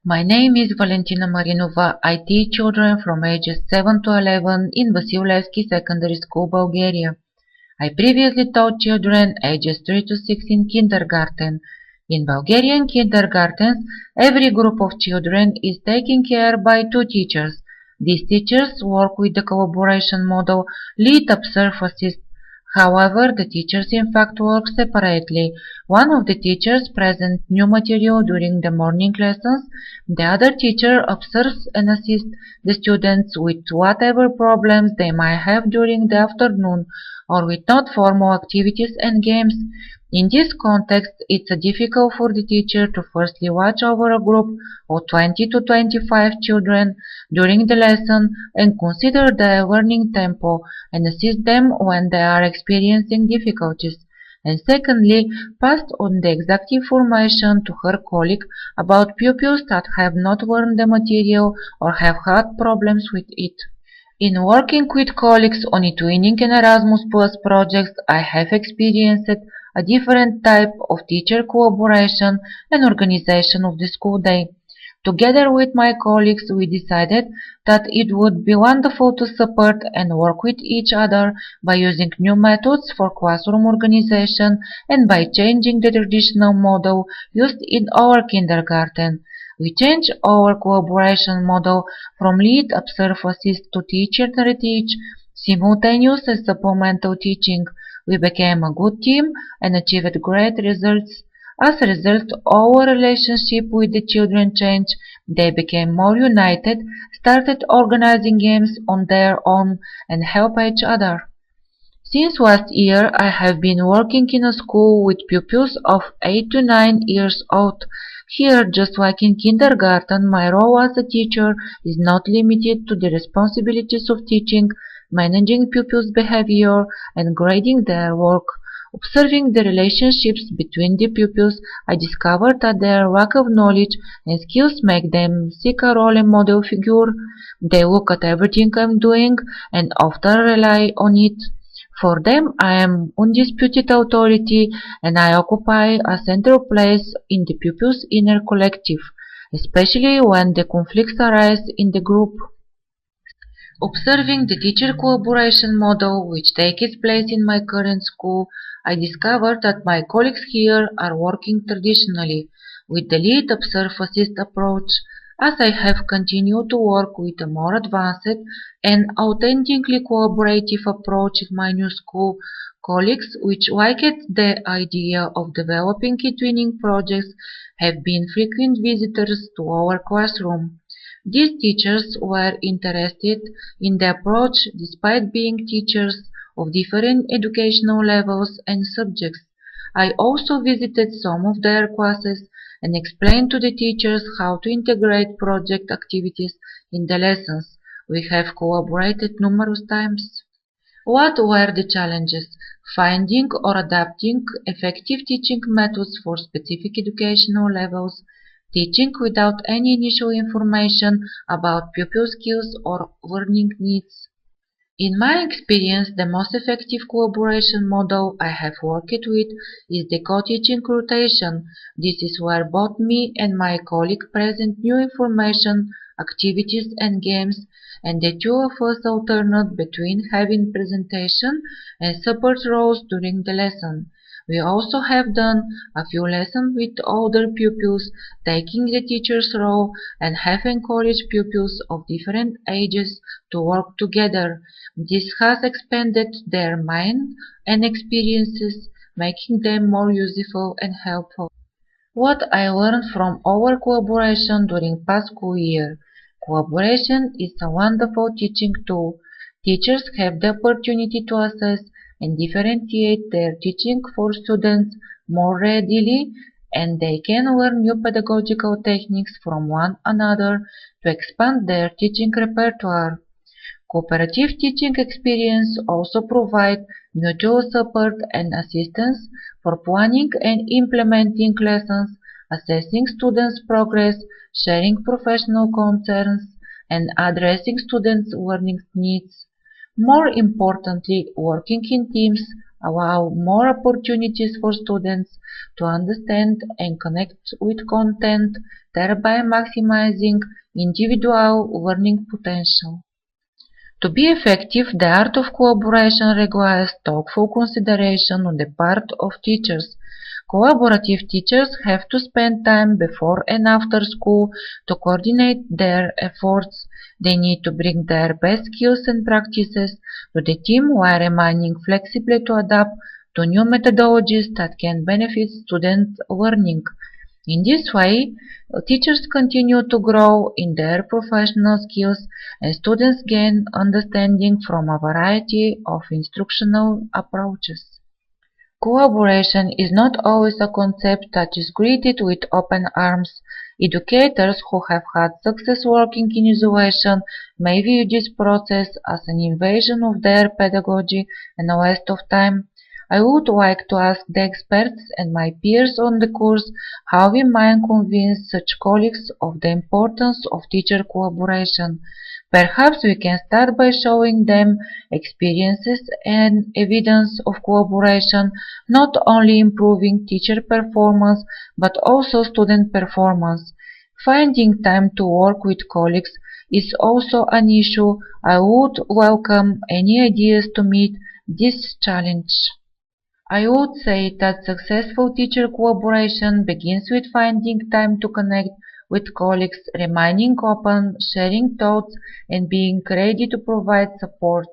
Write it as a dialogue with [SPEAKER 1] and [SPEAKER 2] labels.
[SPEAKER 1] My name is Valentina Marinova. I teach children from ages 7 to 11 in Vasilevsky Secondary School, Bulgaria. I previously taught children ages 3 to 6 in kindergarten. In Bulgarian kindergartens, every group of children is taken care by two teachers. These teachers work with the collaboration model lead, observe, assist. However, the teachers in fact work separately. One of the teachers presents new material during the morning lessons. The other teacher observes and assists the students with whatever problems they might have during the afternoon or with not-formal activities and games. In this context, it's difficult for the teacher to firstly watch over a group of 20 to 25 children during the lesson and consider their learning tempo and assist them when they are experiencing difficulties. And secondly, passed on the exact information to her colleague about pupils that have not learned the material or have had problems with it. In working with colleagues on eTwinning and Erasmus Plus projects, I have experienced a different type of teacher collaboration and organization of the school day. Together with my colleagues, we decided that it would be wonderful to support and work with each other by using new methods for classroom organization and by changing the traditional model used in our kindergarten. We changed our collaboration model from lead, observe, assist to teach and reteach, simultaneous and supplemental teaching. We became a good team and achieved great results. As a result, our relationship with the children changed. They became more united, started organizing games on their own, and help each other. Since last year, I have been working in a school with pupils of 8 to 9 years old. Here, just like in kindergarten, my role as a teacher is not limited to the responsibilities of teaching, managing pupils' behavior, and grading their work. Observing the relationships between the pupils, I discovered that their lack of knowledge and skills make them seek a role model figure. They look at everything I'm doing and often rely on it. For them, I am undisputed authority and I occupy a central place in the pupil's inner collective, especially when the conflicts arise in the group. Observing the teacher collaboration model which takes place in my current school, I discovered that my colleagues here are working traditionally with the lead observe assist approach. As I have continued to work with a more advanced and authentically collaborative approach in my new school, colleagues which liked the idea of developing eTwinning projects have been frequent visitors to our classroom. These teachers were interested in the approach despite being teachers of different educational levels and subjects. I also visited some of their classes and explained to the teachers how to integrate project activities in the lessons. We have collaborated numerous times. What were the challenges? Finding or adapting effective teaching methods for specific educational levels, teaching without any initial information about pupil skills or learning needs. In my experience, the most effective collaboration model I have worked with is the co-teaching rotation. This is where both me and my colleague present new information, activities and games, and the two of us alternate between having presentation and support roles during the lesson. We also have done a few lessons with older pupils, taking the teacher's role, and have encouraged pupils of different ages to work together. This has expanded their mind and experiences, making them more useful and helpful. What I learned from our collaboration during past school year. Collaboration is a wonderful teaching tool. Teachers have the opportunity to assess and differentiate their teaching for students more readily, and they can learn new pedagogical techniques from one another to expand their teaching repertoire. Cooperative teaching experience also provide mutual support and assistance for planning and implementing lessons, assessing students' progress, sharing professional concerns, and addressing students' learning needs. More importantly, working in teams allow more opportunities for students to understand and connect with content, thereby maximizing individual learning potential. To be effective, the art of collaboration requires thoughtful consideration on the part of teachers. Collaborative teachers have to spend time before and after school to coordinate their efforts. They need to bring their best skills and practices to the team while remaining flexible to adapt to new methodologies that can benefit students' learning. In this way, teachers continue to grow in their professional skills and students gain understanding from a variety of instructional approaches. Collaboration is not always a concept that is greeted with open arms. Educators who have had success working in isolation may view this process as an invasion of their pedagogy and a waste of time. I would like to ask the experts and my peers on the course how we might convince such colleagues of the importance of teacher collaboration. Perhaps we can start by showing them experiences and evidence of collaboration not only improving teacher performance but also student performance. Finding time to work with colleagues is also an issue. I would welcome any ideas to meet this challenge. I would say that successful teacher collaboration begins with finding time to connect with colleagues, remaining open, sharing thoughts, and being ready to provide support.